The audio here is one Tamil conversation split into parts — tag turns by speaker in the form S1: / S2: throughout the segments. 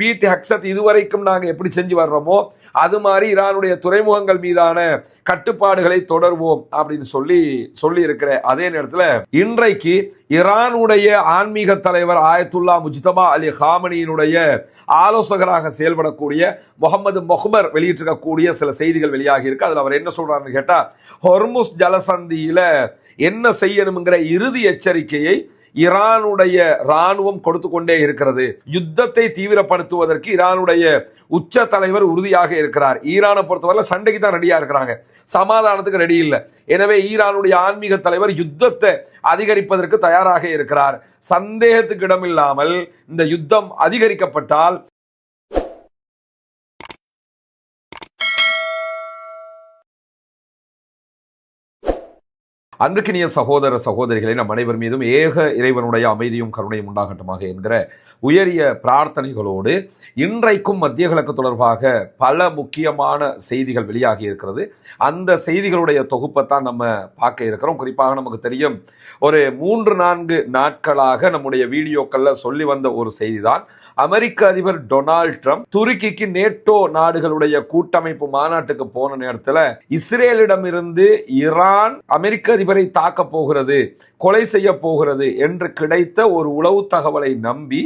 S1: பீட் ஹக்சத் இதுவரைக்கும் நாங்க எப்படி செஞ்சு வர்றோமோ அது மாதிரி ஈரானுடைய துறைமுகங்கள் மீதான கட்டுப்பாடுகளை தொடர்வோம் அப்படின்னு சொல்லி இருக்கிற அதே நேரத்தில் இன்றைக்கு ஈரானுடைய ஆன்மீக தலைவர் ஆயத்துல்லா முஜ்தபா அலி காமனியினுடைய ஆலோசகராக செயல்படக்கூடிய முகமது மொஹ்பர் வெளியிட்டிருக்கக்கூடிய சில செய்திகள் வெளியாகி இருக்கு. அதுல அவர் என்ன சொல்றாருன்னு கேட்டா, ஹொர்முஸ் ஜலசந்தியில என்ன செய்யணுங்கிற இறுதி எச்சரிக்கையை ஈரானுடைய ராணுவம் கொடுத்து கொண்டே இருக்கிறது. யுத்தத்தை தீவிரப்படுத்துவதற்கு ஈரானுடைய உச்ச தலைவர் உறுதியாக இருக்கிறார். ஈரானை பொறுத்தவரை சண்டைக்கு தான் ரெடியா இருக்கிறாங்க, சமாதானத்துக்கு ரெடி இல்லை. எனவே ஈரானுடைய ஆன்மீக தலைவர் யுத்தத்தை அதிகரிப்பதற்கு தயாராக இருக்கிறார். சந்தேகத்துக்கு இடமில்லாமல் இந்த யுத்தம் அதிகரிக்கப்பட்டால் அன்றுக்கினிய சகோதர சகோதரிகளை நம் அனைவர் மீதும் ஏக இறைவனுடைய அமைதியும் கருணையும் உண்டாகட்டுமாக என்கிற உயரிய பிரார்த்தனைகளோடு இன்றைக்கும் மத்திய கிழக்கு தொடர்பாக பல முக்கியமான செய்திகள் வெளியாகி இருக்கிறது. அந்த செய்திகளுடைய தொகுப்பைத்தான் நம்ம பார்க்க இருக்கிறோம். குறிப்பாக நமக்கு தெரியும், ஒரு 3-4 நாட்களாக நம்முடைய வீடியோக்கள்ல சொல்லி வந்த ஒரு செய்திதான், அமெரிக்க அதிபர் டொனால்ட் ட்ரம்ப் துருக்கிக்கு நேட்டோ நாடுகளுடைய கூட்டமைப்பு மாநாட்டுக்கு போன நேரத்தில் இஸ்ரேலிடமிருந்து ஈரான் அமெரிக்க அதிபரை தாக்க போகிறது, கொலை செய்ய போகிறது என்று கிடைத்த ஒரு உளவு தகவலை நம்பி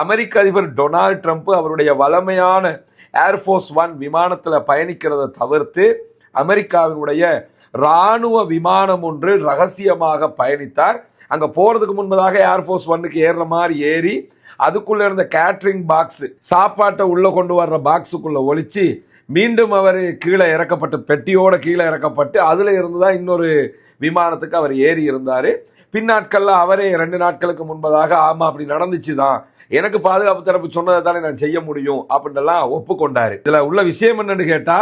S1: அமெரிக்க அதிபர் டொனால்ட் ட்ரம்ப் அவருடைய வளமையான ஏர்ஃபோர்ஸ் 1 விமானத்தில் பயணிக்கிறத தவிர்த்து அமெரிக்காவினுடைய இராணுவ விமானம் ஒன்று ரகசியமாக பயணித்தார். அங்க போறதுக்கு முன்பதாக ஏர்ஃபோர்ஸ் 1க்கு ஏறுற மாதிரி ஏறி அதுக்குள்ள இருந்த கேட்டரிங் பாக்ஸ், சாப்பாட்டை உள்ள கொண்டு வர்ற பாக்ஸுக்குள்ள ஒளிச்சு மீண்டும் அவர் கீழே இறக்கப்பட்டு, பெட்டியோட கீழே இறக்கப்பட்டு அதுல இருந்துதான் இன்னொரு விமானத்துக்கு அவர் ஏறி இருந்தாரு. பின்னாட்கள்ல அவரே 2 நாட்களுக்கு முன்பதாக ஆமா அப்படி நடந்துச்சுதான், எனக்கு பாதுகாப்பு தரப்பு சொன்னதை தானே நான் செய்ய முடியும் அப்படின்னு ஒப்புக்கொண்டாரு. இதுல உள்ள விஷயம் என்னன்னு கேட்டா,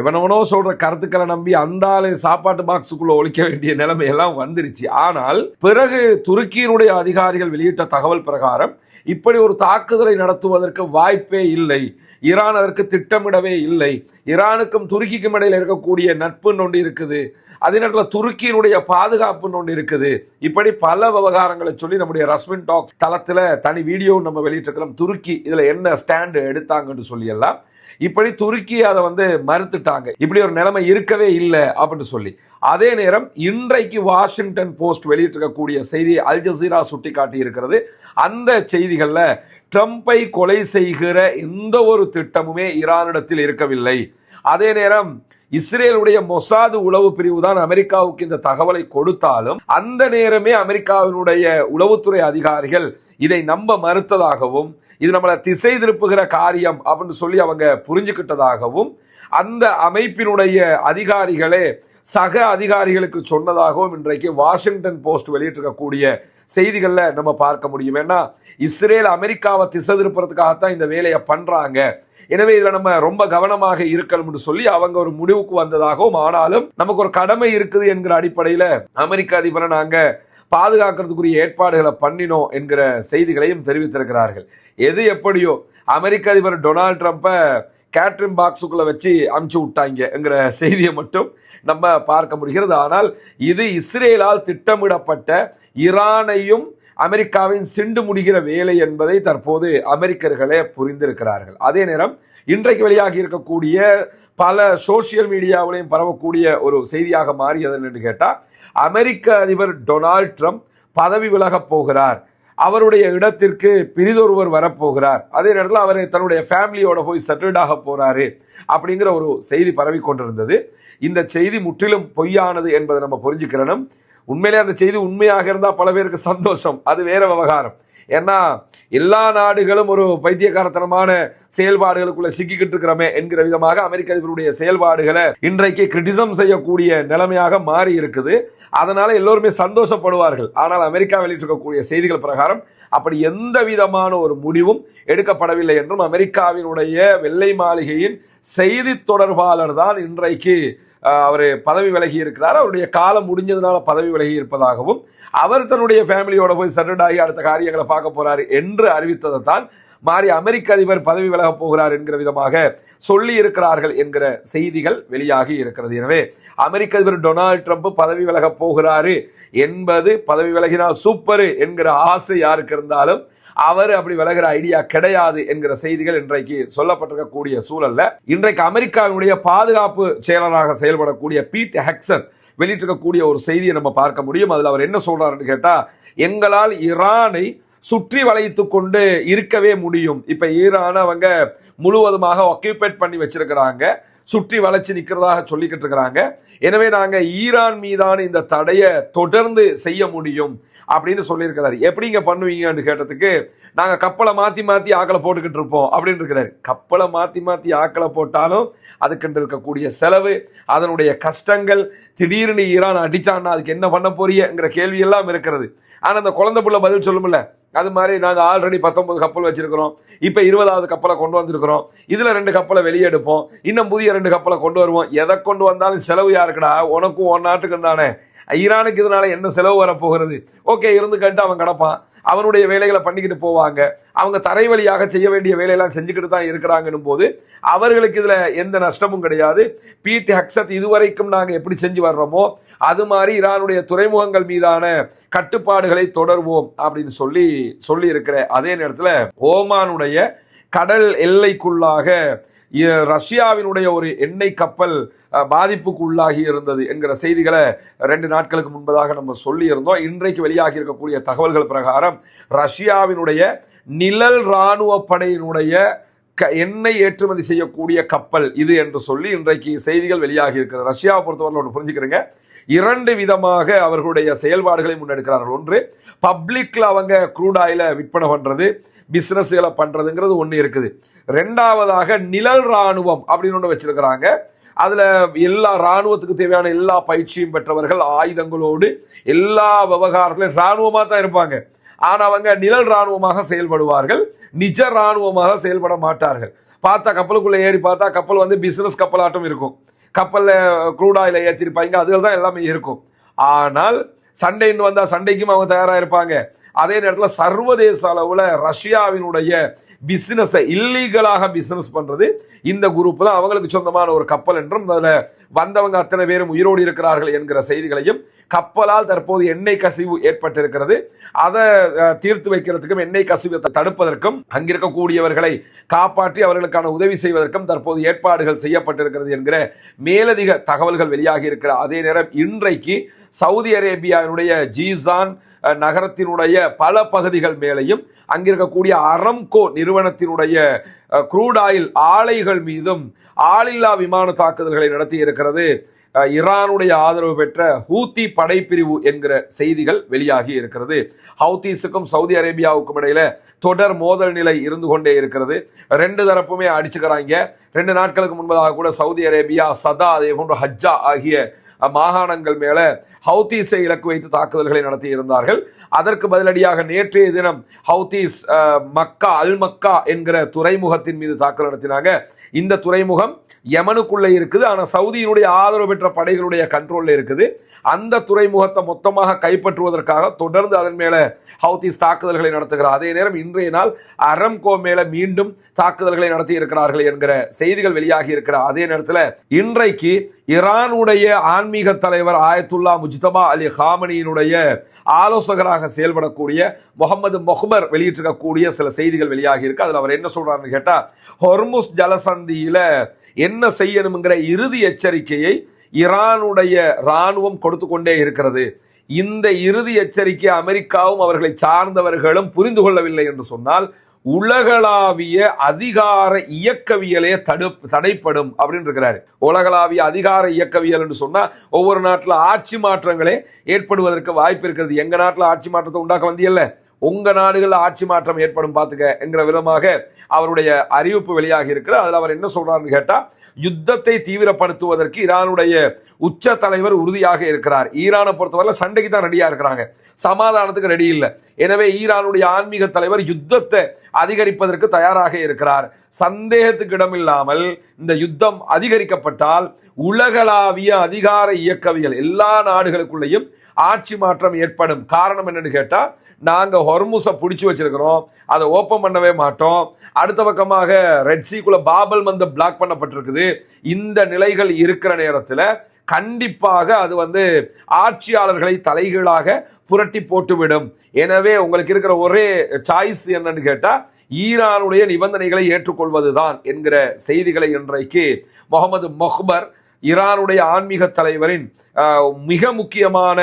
S1: எவனவனோ சொல்ற கருத்துக்களை நம்பி அந்த ஆளு சாப்பாட்டு பாக்ஸுக்குள்ள ஒழிக்க வேண்டிய நிலைமை எல்லாம் வந்துருச்சு. ஆனால் பிறகு துருக்கியினுடைய அதிகாரிகள் வெளியிட்ட தகவல் பிரகாரம் இப்படி ஒரு தாக்குதலை நடத்துவதற்கு வாய்ப்பே இல்லை, ஈரான் அதற்கு திட்டமிடவே இல்லை. ஈரானுக்கும் துருக்கிக்கும் இடையில இருக்கக்கூடிய நட்பு ஒன்று இருக்குது, அதே நேரத்தில் துருக்கியினுடைய பாதுகாப்பு ஒன்று இருக்குது. இப்படி பல விவகாரங்களை சொல்லி நம்முடைய ரஸ்மின் டாக்ஸ் தளத்துல தனி வீடியோ நம்ம வெளியிட்டிருக்கிறோம். துருக்கி இதுல என்ன ஸ்டாண்டு எடுத்தாங்கன்னு சொல்லி எல்லாம் இப்படி துருக்கி அதை மறுத்துட்டாங்க, இப்படி ஒரு நிலைமை இருக்கவே இல்லை அப்படின்னு சொல்லி. அதே நேரம் இன்றைக்கு வாஷிங்டன் போஸ்ட் வெளியிட்டிருக்கக்கூடிய செய்தியை அல் ஜசீரா சுட்டி காட்டி இருக்கிறது. அந்த செய்திகள்ல ட்ரம்பை கொலை செய்கிற எந்த ஒரு திட்டமுமே ஈரானிடத்தில் இருக்கவில்லை. அதே நேரம் இஸ்ரேலுடைய மொசாது உளவு பிரிவு தான் அமெரிக்காவுக்கு இந்த தகவலை கொடுத்தாலும் அந்த நேரமே அமெரிக்காவினுடைய உளவுத்துறை அதிகாரிகள் இதை நம்ப மறுத்ததாகவும், இது நம்மளை திசை திருப்புகிற காரியம் அப்படின்னு சொல்லி அவங்க புரிஞ்சுக்கிட்டதாகவும் அந்த அமைப்பினுடைய அதிகாரிகளே சக அதிகாரிகளுக்கு சொன்னதாகவும் இன்றைக்கு வாஷிங்டன் போஸ்ட் வெளியிட்டிருக்கக்கூடிய செய்திகள்ல நம்ம பார்க்க முடியும். ஏன்னா இஸ்ரேல் அமெரிக்காவை திசை திருப்புறதுக்காகத்தான் இந்த வேலையை பண்றாங்க, எனவே இதுல நம்ம ரொம்ப கவனமாக இருக்கணும்னு சொல்லி அவங்க ஒரு முடிவுக்கு வந்ததாகவும், ஆனாலும் நமக்கு ஒரு கடமை இருக்குது என்கிற அடிப்படையில அமெரிக்க அதிபரை நாங்க பாதுகாக்கிறதுக்குரிய ஏற்பாடுகளை பண்ணினோம் என்கிற செய்திகளையும் தெரிவித்திருக்கிறார்கள். எது எப்படியோ அமெரிக்க அதிபர் டொனால்ட் ட்ரம்பை கேட்டரிங் பாக்ஸுக்குள்ள வச்சு அமுச்சு விட்டாங்கிற செய்தியை மட்டும் நம்ம பார்க்க முடிகிறது. ஆனால் இது இஸ்ரேலால் திட்டமிடப்பட்ட ஈரானையும் அமெரிக்காவின் சிண்டு முடிகிற வேலை என்பதை தற்போது அமெரிக்கர்களே புரிந்திருக்கிறார்கள். அதே நேரம் இன்றைக்கு வெளியாகி இருக்கக்கூடிய பல சோசியல் மீடியாவிலையும் பரவக்கூடிய ஒரு செய்தியாக மாறியது என்று கேட்டால், அமெரிக்க அதிபர் டொனால்ட் ட்ரம்ப் பதவி விலகப் போகிறார், அவருடைய இடத்திற்கு பிரிதொருவர் வரப்போகிறார், அதே நேரத்தில் அவர் தன்னுடைய ஃபேமிலியோட போய் செட்டில்ட் ஆக போறாரு அப்படிங்கிற ஒரு செய்தி பரவி கொண்டிருந்தது. இந்த செய்தி முற்றிலும் பொய்யானது என்பதை நம்ம புரிஞ்சுக்கிறோம். உண்மையிலே அந்த செய்தி உண்மையாக இருந்தால் பல பேருக்கு சந்தோஷம், அது வேற விவகாரம். ஏன்னா எல்லா நாடுகளும் ஒரு பைத்தியக்காரத்தனமான செயல்பாடுகளுக்குள்ள சிக்கிக்கிட்டு இருக்கிறோமே என்கிற விதமாக அமெரிக்க அதிபருடைய செயல்பாடுகளை இன்றைக்கு கிரிட்டிசம் செய்யக்கூடிய நிலைமையாக மாறி இருக்குது. அதனால எல்லோருமே சந்தோஷப்படுவார்கள். ஆனால் அமெரிக்கா வெளியிட்டிருக்கக்கூடிய செய்திகள் பிரகாரம் அப்படி எந்த விதமான ஒரு முடிவும் எடுக்கப்படவில்லை என்றும் அமெரிக்காவினுடைய வெள்ளை மாளிகையின் செய்தி தொடர்பாளர் தான் இன்றைக்கு அவர் பதவி விலகி இருக்கிறார், அவருடைய காலம் முடிஞ்சதுனால பதவி விலகி இருப்பதாகவும், அவர் தன்னுடைய ஃபேமிலியோட போய் செட்டில்ட் ஆகி அடுத்த காரியங்களை பார்க்க போறாரு என்று அறிவித்ததை தான் மாறி அமெரிக்க அதிபர் பதவி விலக போகிறார் என்கிற விதமாக சொல்லி இருக்கிறார்கள் என்கிற செய்திகள் வெளியாகி இருக்கிறது. எனவே அமெரிக்க அதிபர் டொனால்ட் ட்ரம்ப் பதவி விலக போகிறாரு என்பது, பதவி விலகினால் சூப்பர் என்கிற ஆசை யாருக்கு இருந்தாலும் அவர் அப்படி விலகிற ஐடியா கிடையாது என்கிற செய்திகள் இன்றைக்கு சொல்லப்பட்டிருக்கக்கூடிய சூழல்ல இன்றைக்கு அமெரிக்காவினுடைய பாதுகாப்பு செயலராக செயல்படக்கூடிய பீட் ஹெக்ஸத் வெளியிட்டிருக்கக்கூடிய ஒரு செய்தியை நம்ம பார்க்க முடியும். அதுல அவர் என்ன சொல்றாருன்னு கேட்டா, எங்களால் ஈரானை சுற்றி வளைத்து கொண்டு இருக்கவே முடியும். இப்ப ஈரான் அவங்க முழுவதுமாக ஆக்கியூபேட் பண்ணி வச்சிருக்கிறாங்க, சுற்றி வளைச்சு நிக்கிறதாக சொல்லிக்கிட்டு இருக்கிறாங்க. எனவே நாங்க ஈரான் மீதான இந்த தடையை தொடர்ந்து செய்ய முடியும் அப்படின்னு சொல்லியிருக்கிறாரு. எப்படிங்க பண்ணுவீங்கன்னு கேட்டதுக்கு, நாங்க கப்பலை மாத்தி மாத்தி ஆக்களை போட்டுக்கிட்டு இருப்போம் அப்படின்னு இருக்கிறாரு. கப்பலை மாத்தி மாத்தி ஆக்களை போட்டாலும் அதுக்கு இருக்கக்கூடிய செலவு, அதனுடைய கஷ்டங்கள், திடீர்னு ஈரான் அடிச்சான்னா அதுக்கு என்ன பண்ண போறீங்கிற கேள்வி எல்லாம் இருக்கிறது. ஆனா அந்த குழந்தை புள்ள பதில் சொல்லுமில்ல, அது மாதிரி நாங்கள் ஆல்ரெடி 19 கப்பல் வச்சிருக்கிறோம், இப்போ 20வது கப்பலை கொண்டு வந்திருக்கிறோம், இதில் 2 கப்பலை வெளியெடுப்போம், இன்னும் புதிய 2 கப்பலை கொண்டு வருவோம். எதை கொண்டு வந்தாலும் செலவு யாருக்குடா? உனக்கும் உன் நாட்டுக்கும் தானே. ஈரானுக்கு இதனால என்ன செலவு வரப்போகிறது? ஓகே, இருந்துக்கிட்டு அவன் கிடப்பான், அவனுடைய வேலைகளை பண்ணிக்கிட்டு போவாங்க. அவங்க தரை வழியாக செய்ய வேண்டிய வேலையெல்லாம் செஞ்சுக்கிட்டு தான் இருக்கிறாங்கன்னும் போது அவர்களுக்கு இதுல எந்த நஷ்டமும் கிடையாது. பீட் ஹெக்ஸத் இதுவரைக்கும் நாங்கள் எப்படி செஞ்சு வர்றோமோ அது மாதிரி ஈரானுடைய துறைமுகங்கள் மீதான கட்டுப்பாடுகளை தொடர்வோம் அப்படின்னு சொல்லி இருக்கிற அதே நேரத்தில் ஓமானுடைய கடல் எல்லைக்குள்ளாக ரஷ்யாவினுடைய ஒரு எண்ணெய் கப்பல் பாதிப்புக்கு உள்ளாகி இருந்தது என்கிற செய்திகளை 2 நாட்களுக்கு முன்பதாக நம்ம சொல்லி இருந்தோம். இன்றைக்கு வெளியாகி இருக்கக்கூடிய தகவல்கள் பிரகாரம் ரஷ்யாவினுடைய நிழல் இராணுவ படையினுடைய எண்ணெய் ஏற்றுமதி செய்யக்கூடிய கப்பல் இது என்று சொல்லி இன்றைக்கு செய்திகள் வெளியாகி இருக்கிறது. ரஷ்யாவை பொறுத்தவரை ஒன்று புரிஞ்சுக்கிறீங்க, 2 விதமாக அவர்களுடைய செயல்பாடுகளை முன்னெடுக்கிறார்கள். ஒன்று, பப்ளிக்ல அவங்க க்ரூட் ஆயில விற்பனை பண்றது, பிசினஸ்களை பண்றதுங்கிறது ஒன்று இருக்குது. 2வதாக நிழல் இராணுவம் அப்படின்னு ஒன்று வச்சிருக்கிறாங்க. அதுல எல்லா இராணுவத்துக்கு தேவையான எல்லா பயிற்சியும் பெற்றவர்கள், ஆயுதங்களோடு எல்லா விவகாரத்திலும் இராணுவமா தான் இருப்பாங்க. ஆனா அவங்க நிழல் இராணுவமாக செயல்படுவார்கள், நிஜ இராணுவமாக செயல்பட மாட்டார்கள். பார்த்தா கப்பலுக்குள்ள ஏறி பார்த்தா கப்பல் வந்து பிசினஸ் கப்பலாட்டம் இருக்கும், கப்பல்ல க்ரூட் ஆயில ஏற்றிருப்பாங்க, அதுல தான் எல்லாமே இருக்கும். ஆனால் சண்டைன்னு வந்தா சண்டைக்கும் அவங்க தயாரா இருப்பாங்க. அதே நேரத்தில் சர்வதேச அளவுல ரஷ்யாவினுடைய பிசினஸ் இல்லீகலாக பிசினஸ் பண்றது இந்த குரூப் தான். அவங்களுக்கு சொந்தமான ஒரு கப்பல் என்றும் அதுல வந்தவங்க அத்தனை பேரும் உயிரோடு இருக்கிறார்கள் என்கிற செய்திகளையும், கப்பலால் தற்போது எண்ணெய் கசிவு ஏற்பட்டிருக்கிறது, அதை தீர்த்து வைக்கிறதுக்கும் எண்ணெய் கசிவை தடுப்பதற்கும் அங்கிருக்கக்கூடியவர்களை காப்பாற்றி அவர்களுக்கான உதவி செய்வதற்கும் தற்போது ஏற்பாடுகள் செய்யப்பட்டிருக்கிறது என்கிற மேலதிக தகவல்கள் வெளியாகி இருக்கிற அதே நேரம் இன்றைக்கு சவுதி அரேபியாவினுடைய ஜீசான் நகரத்தினுடைய பல பகுதிகள் மேலையும் அங்கிருக்கக்கூடிய அரம்கோ நிறுவனத்தினுடைய க்ரூட் ஆயில் ஆலைகள் மீதும் ஆளில்லா விமான தாக்குதல்களை நடத்தி இருக்கிறது ஈரானுடைய ஆதரவு பெற்ற ஹூத்தி படைப்பிரிவு என்கிற செய்திகள் வெளியாகி இருக்கிறது. ஹவுதீஸுக்கும் சவுதி அரேபியாவுக்கும் இடையில தொடர் மோதல் நிலை இருந்து கொண்டே இருக்கிறது. 2 தரப்புமே அடிச்சுக்கிறாங்க. 2 நாட்களுக்கு முன்பதாக கூட சவுதி அரேபியா, சதா, அதே போன்று ஹஜ்ஜா ஆகிய மாகாணங்கள் மேல ஹவுதீஸை இலக்கு வைத்து தாக்குதல்களை நடத்தி இருந்தார்கள். அதற்கு பதிலடியாக நேற்றைய தினம் ஹவுதீஸ் மக்கா, அல் மக்கா என்கிற துறைமுகத்தின் மீது தாக்குதல் நடத்தினாங்க. இந்த துறைமுகம் யமனுக்குள்ள இருக்குது, ஆனா சவுதியினுடைய ஆதரவு பெற்ற படைகளுடைய கண்ட்ரோல்ல இருக்குது. அந்த துறைமுகத்தை மொத்தமாக கைப்பற்றுவதற்காக தொடர்ந்து அதன் மேல ஹவுதீஸ் தாக்குதல்களை நடத்துகிறார். அதே நேரம் இன்றைய நாள் அரம்கோ மேல மீண்டும் தாக்குதல்களை நடத்தி இருக்கிறார்கள் என்கிற செய்திகள் வெளியாகி இருக்கிற அதே நேரத்தில் இன்றைக்கு ஈரானுடைய ஆன்மீக தலைவர் ஆயத்துல்லா முஜ்தபா அலி ஹாமனியினுடைய ஆலோசகராக செயல்படக்கூடிய முகமது மொஹ்பர் வெளியிட்டிருக்கக்கூடிய சில செய்திகள் வெளியாகி இருக்கு. அதுல அவர் என்ன சொல்றாருன்னு கேட்டா, ஹொர்முஸ் ஜலசந்தியில என்ன செய்யணுங்கிற இறுதி எச்சரிக்கையை ஈரானுடைய இராணுவம் கொடுத்து கொண்டே இருக்கிறது. இந்த இறுதி எச்சரிக்கை அமெரிக்காவும் அவர்களை சார்ந்தவர்களும் புரிந்து கொள்ளவில்லை என்று சொன்னால் உலகளாவிய அதிகார இயக்கவியலே தடைப்படும் அப்படின்னு இருக்கிறாரு. உலகளாவிய அதிகார இயக்கவியல் என்று சொன்னா ஒவ்வொரு நாட்டில் ஆட்சி மாற்றங்களே ஏற்படுவதற்கு வாய்ப்பு இருக்கிறது. எங்க நாட்டில் ஆட்சி மாற்றத்தை உண்டாக்க வந்தியல்ல, உங்க நாடுகளில் ஆட்சி மாற்றம் ஏற்படும் பார்த்துக்க என்கிற விதமாக அவருடைய அறிவிப்பு வெளியாகி இருக்கிறது. அதுல அவர் என்ன சொல்றாருன்னு கேட்டா, யுத்தத்தை தீவிரப்படுத்துவதற்கு ஈரானுடைய உச்ச தலைவர் உறுதியாக இருக்கிறார். ஈரானை பொறுத்தவரை சண்டைக்கு தான் ரெடியா இருக்கிறாங்க, சமாதானத்துக்கு ரெடி இல்லை. எனவே ஈரானுடைய ஆன்மீக தலைவர் யுத்தத்தை அதிகரிப்பதற்கு தயாராக இருக்கிறார். சந்தேகத்துக்கு இடமில்லாமல் இந்த யுத்தம் அதிகரிக்கப்பட்டால் உலகளாவிய அதிகார இயக்கவியல் எல்லா நாடுகளுக்குள்ளேயும் ஆட்சி மாற்றம் ஏற்படும். காரணம் என்னன்னு கேட்டா, நாங்க ஹொர்முஸை பிடிச்சு வச்சிருக்கிறோம், அதை ஓப்பன் பண்ணவே மாட்டோம். அடுத்த பக்கமாக ரெட் சீக்குள்ள பாபல் மந்த பிளாக் பண்ணப்பட்டிருக்குது. இந்த நிலைகள் இருக்கிற நேரத்தில் கண்டிப்பாக அது ஆட்சியாளர்களை தலைகீழாக புரட்டி போட்டுவிடும். எனவே உங்களுக்கு இருக்கிற ஒரே சாய்ஸ் என்னன்னு கேட்டா ஈரானுடைய நிபந்தனைகளை ஏற்றுக்கொள்வதுதான் என்கிற செய்திகளை இன்றைக்கு முகமது மொஹ்பர், ஈரானுடைய ஆன்மீக தலைவரின் மிக முக்கியமான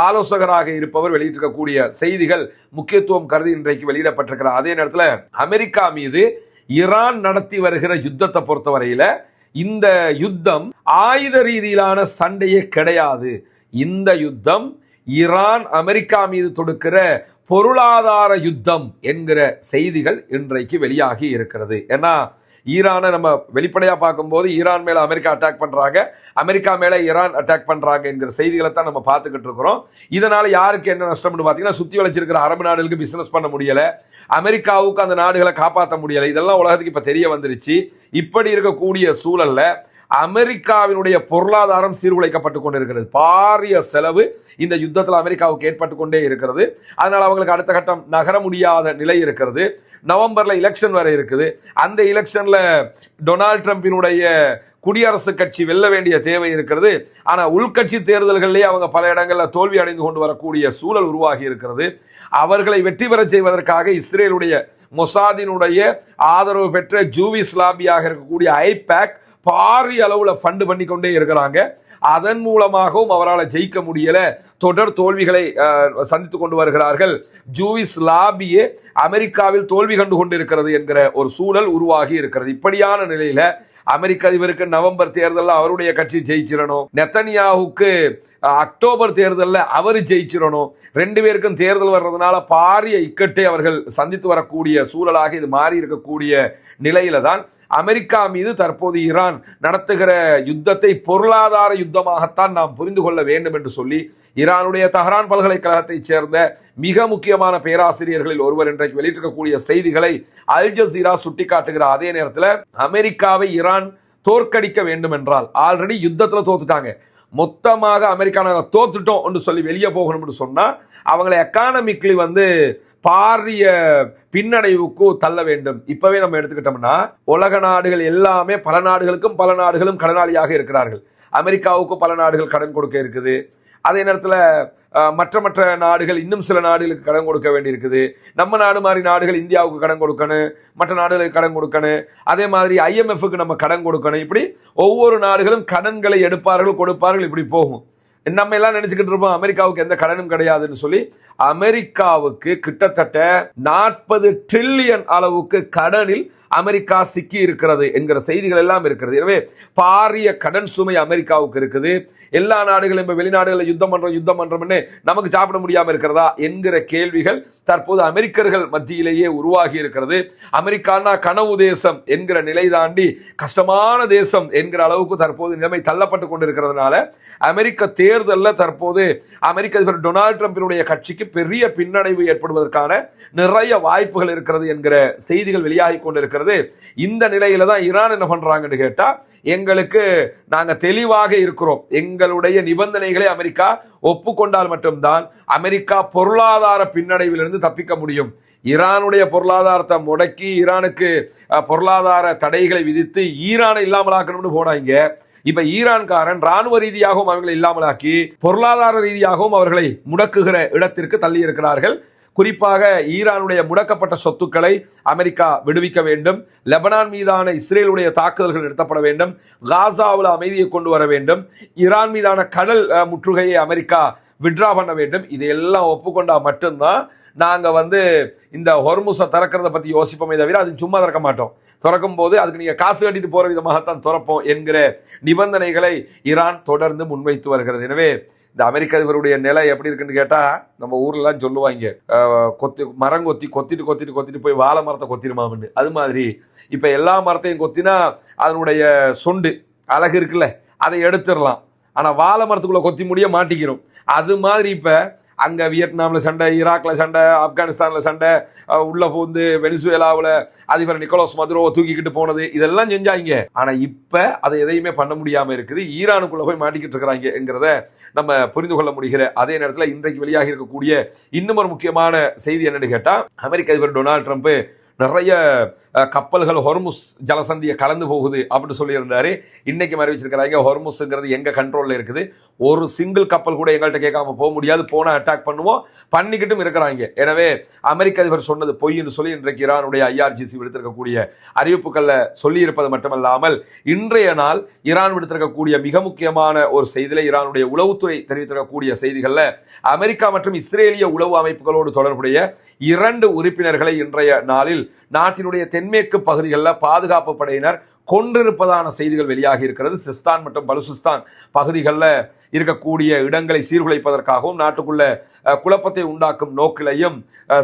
S1: ஆலோசகராக இருப்பவர், வெளியிட்டிருக்கக்கூடிய செய்திகள் முக்கியத்துவம் கருதி இன்றைக்கு வெளியிடப்பட்டிருக்கிறார். அதே நேரத்தில் அமெரிக்கா மீது ஈரான் நடத்தி வருகிற யுத்தத்தை பொறுத்தவரையில இந்த யுத்தம் ஆயுத ரீதியிலான சண்டையே கிடையாது. இந்த யுத்தம் ஈரான் அமெரிக்கா மீது தொடுக்கிற பொருளாதார யுத்தம் என்கிற செய்திகள் இன்றைக்கு வெளியாகி இருக்கிறது. ஏன்னா ஈரானை நம்ம வெளிப்படையா பார்க்கும்போது ஈரான் மேல அமெரிக்கா அட்டாக் பண்றாங்க, அமெரிக்கா மேல ஈரான் அட்டாக் பண்றாங்க என்கிற செய்திகளை தான் நம்ம பார்த்துக்கிட்டு இருக்கிறோம். இதனால யாருக்கு என்ன நஷ்டம்னு பாத்தீங்கன்னா, சுத்தி வளைச்சிருக்கிற அரபு நாடுகளுக்கு பிசினஸ் பண்ண முடியல, அமெரிக்காவுக்கு அந்த நாடுகளை காப்பாற்ற முடியல. இதெல்லாம் உலகத்துக்கு இப்ப தெரிய வந்துருச்சு. இப்படி இருக்கக்கூடிய சூழல்ல அமெரிக்காவினுடைய பொருளாதாரம் சீர்குலைக்கப்பட்டு கொண்டிருக்கிறது. பாரிய செலவு இந்த யுத்தத்தில் அமெரிக்காவுக்கு ஏற்பட்டு கொண்டே இருக்கிறது. அதனால அவங்களுக்கு அடுத்த கட்டம் நகர முடியாத நிலை இருக்கிறது. நவம்பர்ல எலெக்ஷன் வரை இருக்குது. அந்த எலெக்ஷன்ல டொனால்ட் ட்ரம்பினுடைய குடியரசுக் கட்சி வெல்ல வேண்டிய தேவை இருக்கிறது. ஆனா உள்கட்சி தேர்தல்களிலே அவங்க பல இடங்களில் தோல்வி அடைந்து கொண்டு வரக்கூடிய சூழல் உருவாகி இருக்கிறது. அவர்களை வெற்றி பெற செய்வதற்காக இஸ்ரேலுடைய மொசாதினுடைய ஆதரவு பெற்ற ஜூவிஸ் லாபியாக இருக்கக்கூடிய ஐபேக் பாரிய அளவுல ஃபண்ட் பண்ணி கொண்டே இருக்கிறாங்க. அதன் மூலமாகவும் அவரால் ஜெயிக்க முடியல, தொடர் தோல்விகளை சந்தித்துக் கொண்டு வருகிறார்கள். ஜூவிஸ் லாபியே அமெரிக்காவில் தோல்வி கண்டு கொண்டிருக்கிறது என்கிற ஒரு சூழல் உருவாகி இருக்கிறது. இப்படியான நிலையில அமெரிக்க அதிபருக்கு நவம்பர் தேர்தலில் அவருடைய கட்சி ஜெயிச்சிடணும், நெத்தனியாவுக்கு அக்டோபர் தேர்தலில் அவர் ஜெயிச்சிடணும். ரெண்டு பேருக்கும் தேர்தல் வர்றதுனால பாரிய இக்கட்டை அவர்கள் சந்தித்து வரக்கூடிய சூழலாக இது மாறி இருக்கக்கூடிய நிலையில தான் அமெரிக்கா மீது தற்போது ஈரான் நடத்துகிற யுத்தத்தை பொருளாதார யுத்தமாகத்தான் நாம் புரிந்து கொள்ள வேண்டும் என்று சொல்லி ஈரானுடைய தஹரான் பல்கலைக்கழகத்தை சேர்ந்த மிக முக்கியமான பேராசிரியர்களில் ஒருவர் இன்றைக்கு வெளியிட்டிருக்கக்கூடிய செய்திகளை அல் ஜசீரா சுட்டிக்காட்டுகிறார். அதே நேரத்தில் அமெரிக்காவை ஈரான் தோற்கடிக்க வேண்டும் என்றால், ஆல்ரெடி யுத்தத்தில் தோத்துட்டாங்க, மொத்தமாக அமெரிக்கா நாங்கள் தோத்துட்டோம் என்று சொல்லி வெளியே போகணும்னு சொன்னா அவங்களை எக்கானமிக்லி பாரிய பின்னடைவுக்கு தள்ள வேண்டும். இப்பவே நம்ம எடுத்துக்கிட்டோம்னா உலக நாடுகள் எல்லாமே பல நாடுகளும் கடனாளியாக இருக்கிறார்கள். அமெரிக்காவுக்கு பல நாடுகள் கடன் கொடுக்க இருக்குது. அதே நேரத்தில் மற்ற நாடுகள் இன்னும் சில நாடுகளுக்கு கடன் கொடுக்க வேண்டி இருக்குது. நம்ம நாடு மாதிரி நாடுகள் இந்தியாவுக்கு கடன் கொடுக்கணும், மற்ற நாடுகளுக்கு கடன் கொடுக்கணும். அதே மாதிரி IMFக்கு நம்ம கடன் கொடுக்கணும். இப்படி ஒவ்வொரு நாடுகளும் கடன்களை எடுப்பார்கள், கொடுப்பார்கள், இப்படி போகும். நம்ம எல்லாம் நினைச்சுக்கிட்டு இருப்போம் அமெரிக்காவுக்கு எந்த கடனும் கிடையாதுன்னு சொல்லி. அமெரிக்காவுக்கு கிட்டத்தட்ட 40 டிரில்லியன் அளவுக்கு கடனில் அமெரிக்கா சிக்கி இருக்கிறது என்கிற செய்திகள் எல்லாம் இருக்கிறது. எனவே பாரிய கடன் சுமை அமெரிக்காவுக்கு இருக்குது. எல்லா நாடுகளும் இப்ப வெளிநாடுகளில் யுத்தம் பண்றோம்னு நமக்கு சாப்பிட முடியாம இருக்கிறதா என்கிற கேள்விகள் தற்போது அமெரிக்கர்கள் மத்தியிலேயே உருவாகி இருக்கிறது. அமெரிக்கானா கனவு தேசம் என்கிற நிலை தாண்டி கஷ்டமான தேசம் என்கிற அளவுக்கு தற்போது நிலைமை தள்ளப்பட்டு கொண்டிருக்கிறதுனால அமெரிக்க தேர்தலில் தற்போது அமெரிக்க அதிபர் டொனால்ட் ட்ரம்பினுடைய கட்சிக்கு பெரிய பின்னடைவு ஏற்படுவதற்கான நிறைய வாய்ப்புகள் இருக்கிறது என்கிற செய்திகள் வெளியாகி கொண்டிருக்கிறது. இந்த நிலையில தான் ஈரான் என்ன பண்றாங்கன்னு கேட்டா, எங்களுக்கு நாங்க தெளிவாக இருக்கிறோம், எங்களுடைய நிபந்தனைகளை அமெரிக்கா ஒப்புக்கொண்டால் மட்டும்தான் அமெரிக்கா பொருளாதார பின்னடைவிலிருந்து தப்பிக்க முடியும். ஈரானுடைய பொருளாதாரத்தை முடக்கி ஈரானுக்கு பொருளாதார தடைகளை விதித்து ஈரானை இல்லாமலாக்கணும்னு போனாங்க. இப்ப ஈரான்காரன் ராணுவ ரீதியாகவும் அவர்களை இல்லாமலாக்கி பொருளாதார ரீதியாகவும் அவர்களை முடக்குகிற இடத்திற்கு தள்ளி இருக்கிறார்கள். குறிப்பாக ஈரானுடைய முடக்கப்பட்ட சொத்துக்களை அமெரிக்கா விடுவிக்க வேண்டும், லெபனான் மீதான இஸ்ரேலுடைய தாக்குதல்கள் நிறுத்தப்பட வேண்டும், காசாவில் அமைதியை கொண்டு வர வேண்டும், ஈரான் மீதான கடல் முற்றுகையை அமெரிக்கா விட்ரா பண்ண வேண்டும். இதையெல்லாம் ஒப்புக்கொண்டா மட்டும்தான் நாங்க இந்த ஹொர்முஸை திறக்கிறத பத்தி யோசிப்போமே தவிர அது சும்மா திறக்க மாட்டோம். திறக்கும் போது அதுக்கு நீங்க காசு கட்டிட்டு போற விதமாகத்தான் திறப்போம் என்கிற நிபந்தனைகளை ஈரான் தொடர்ந்து முன்வைத்து வருகிறது. எனவே இந்த அமெரிக்க அதிபருடைய நிலை எப்படி இருக்குன்னு கேட்டா, நம்ம ஊர்லாம் சொல்லுவாங்க, மரம் கொத்திட்டு போய் வாழை மரத்தை கொத்திருமான்னு. அது மாதிரி இப்ப எல்லா மரத்தையும் கொத்தினா அதனுடைய சொண்டு அழகு இருக்குல்ல, அதை எடுத்துடலாம். ஆனா வாழை மரத்துக்குள்ள கொத்தி முடிய மாட்டிக்கிறோம். அது மாதிரி இப்ப அங்க வியட்நாம்ல சண்டை, ஈராக்ல சண்டை, ஆப்கானிஸ்தான்ல சண்டை, உள்ள போந்து வெனிசுவேலாவில் அதிபர் நிக்கோலஸ் மதுரோவை தூக்கிக்கிட்டு போனது, இதெல்லாம் செஞ்சாங்க. ஆனா இப்ப அதை எதையுமே பண்ண முடியாம இருக்குது. ஈரானுக்குள்ள போய் மாட்டிக்கிட்டு இருக்கிறாங்க என்கிறத நம்ம புரிந்து கொள்ள முடிகிற அதே நேரத்தில் இன்றைக்கு வெளியாகி இருக்கக்கூடிய இன்னும் ஒரு முக்கியமான செய்தி என்னன்னு கேட்டா, அமெரிக்க அதிபர் டொனால்ட் ட்ரம்ப் நிறைய கப்பல்கள் ஹொர்முஸ் ஜலசந்தியை கலந்து போகுது அப்படின்னு சொல்லியிருந்தாரு. இன்னைக்கு அறிவிச்சிருக்கிறாங்க ஹொர்முஸ்ங்கிறது எங்க கண்ட்ரோல்ல இருக்குது, ஒரு சிங்கிள் கப்பல் கூட எங்கள்கிட்ட கேட்காம போக முடியாது, போனா அட்டாக் பண்ணுவோம், பண்ணிக்கிட்டும் இருக்கிறாங்க. எனவே அமெரிக்க அதிபர் சொன்னது பொய் என்று சொல்லி இன்றைக்கு ஈரானுடைய IRGC விடுத்திருக்கக்கூடிய அறிவிப்புகள்ல சொல்லி இருப்பது மட்டுமல்லாமல் இன்றைய நாள் ஈரான் விடுத்திருக்கக்கூடிய மிக முக்கியமான ஒரு செய்தியில ஈரானுடைய உளவுத்துறை தெரிவித்திருக்கக்கூடிய செய்திகள்ல அமெரிக்கா மற்றும் இஸ்ரேலிய உளவு அமைப்புகளோடு தொடர்புடைய 2 உறுப்பினர்களை இன்றைய நாளில் நாட்டினுடைய தென்மேற்கு பகுதிகளில் பாதுகாப்பு படையினர் கொன்றிருப்பதான செய்திகள் வெளியாகி இருக்கிறது. சிஸ்தான் மற்றும் பலுசிஸ்தான் பகுதிகளில் இருக்கக்கூடிய இடங்களை சீர்குலைப்பதற்காகவும் நாட்டுக்குள்ள குழப்பத்தை உண்டாக்கும் நோக்கிலையும்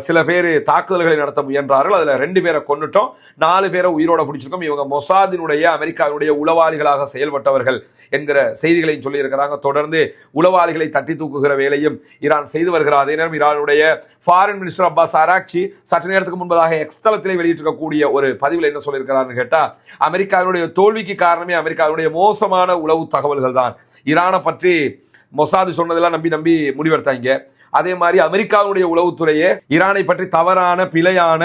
S1: சில பேர் தாக்குதல்களை நடத்த முயன்றார்கள். அதுல 2 பேரை கொன்னுட்டோம், 4 பேரை உயிரோட பிடிச்சிருக்கோம். இவங்க மொசாதினுடைய அமெரிக்காவுடைய உளவாளிகளாக செயல்பட்டவர்கள் என்கிற செய்திகளையும் சொல்லி இருக்கிறாங்க. தொடர்ந்து உளவாளிகளை தட்டி தூக்குகிற வேலையும் ஈரான் செய்து வருகிறார். அதே நேரம் ஈரானுடைய ஃபாரின் மினிஸ்டர் அப்பாஸ் அராக்சி சற்று நேரத்துக்கு முன்பதாக எக்ஸ் தளத்திலே வெளியிட்டிருக்கக்கூடிய ஒரு பதிவில் என்ன சொல்லியிருக்கிறார்னு கேட்டா, அமெரிக்காவுடைய தோல்விக்கு காரணமே அமெரிக்காவுடைய மோசமான உளவு தகவல்கள் தான். ஈரானை பற்றி மொசாது சொன்னதெல்லாம் நம்பி முடிவெடுத்தாங்க. அதே மாதிரி அமெரிக்காவுடைய உளவுத்துறையே ஈரானை பற்றி தவறான பிழையான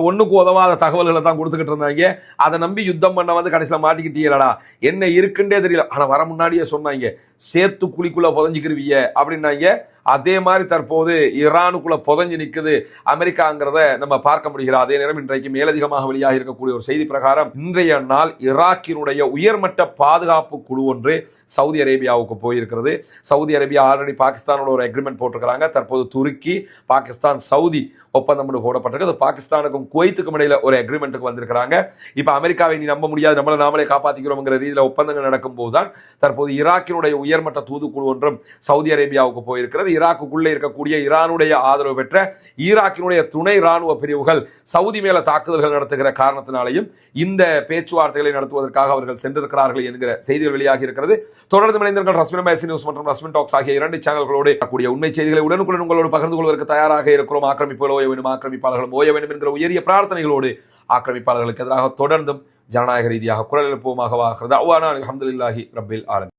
S1: ஒண்ணுக்கு உதவாத தகவல்களை தான் கொடுத்துக்கிட்டு இருந்தாங்க. அதை நம்பி யுத்தம் பண்ண வந்து கடைசியில் மாட்டிக்கிட்டீங்களா, என்ன இருக்குன்றே தெரியல. ஆனா வர முன்னாடியே சொன்னாங்க சேர்த்து குழிக்குள்ள புதஞ்சிக்கிருவீங்க அப்படின்னாங்க. அதே மாதிரி தற்போது ஈரானுக்குள்ள புதஞ்சு நிற்குது அமெரிக்காங்கிறத நம்ம பார்க்க முடிகிறது. அதே நேரம் இன்றைக்கு மேலதிகமாக வெளியாக இருக்கக்கூடிய ஒரு செய்தி பிரகாரம் இன்றைய நாள் ஈராக்கினுடைய உயர்மட்ட பாதுகாப்பு குழு ஒன்று சவுதி அரேபியாவுக்கு போயிருக்கிறது. சவுதி அரேபியா ஆல்ரெடி பாகிஸ்தானோட ஒரு அக்ரிமெண்ட் போட்டிருக்கிறாங்க. தற்போது துருக்கி, பாகிஸ்தான், சவுதி ஒப்பந்தம் போடப்பட்டிருக்கு. பாகிஸ்தானுக்கும் குவைத்துக்கும் இடையில ஒரு அக்ரிமெண்ட்டுக்கு வந்திருக்கிறாங்க. இப்ப அமெரிக்காவை நீ நம்ப முடியாது, நம்மளை நாமளே காப்பாற்றிக்கிறோம்ங்கிற ரீதியில் ஒப்பந்தங்கள் நடக்கும் போதுதான் தற்போது ஈராக்கினுடைய உயர்மட்ட தூதுக்குழு ஒன்றும் சவுதி அரேபியாவுக்கு போயிருக்கிறது. ஈராக்குக்குள்ளே இருக்கக்கூடிய ஈரானுடைய ஆதரவு பெற்ற ஈராக்கினுடைய துணை ராணுவ பிரிவுகள் சவுதி மேல தாக்குதல்கள் நடத்துகிற காரணத்தினாலையும் இந்த பேச்சுவார்த்தைகளை நடத்துவதற்காக அவர்கள் சென்றிருக்கிறார்கள் என்கிற செய்திகள் வெளியாகி இருக்கிறது. தொடர்ந்து இணைந்தவர்கள் ரஸ்மின் மேசி நியூஸ் மற்றும் ரஸ்மின் டாக்ஸ் ஆகிய 2 சேனல்களோடு கூடிய உண்மை செய்திகளை உடனுக்குடன் உங்களோடு பகிர்ந்து கொள்வதற்கு தயாராக இருக்கிறோம். ஆக்கிரமிப்புகள் ஓய வேண்டும், ஆக்கிரமிப்பாளர்கள் ஓய வேண்டும் என்கிற உயரிய பிரார்த்தனைகளோடு ஆக்கிரமிப்பாளர்களுக்கு எதிராக தொடர்ந்தும் ஜனநாயக ரீதியாக குரல் எழுப்புவோமாக. அல்ஹம்துலில்லாஹி ரப்பில் ஆலமீன்.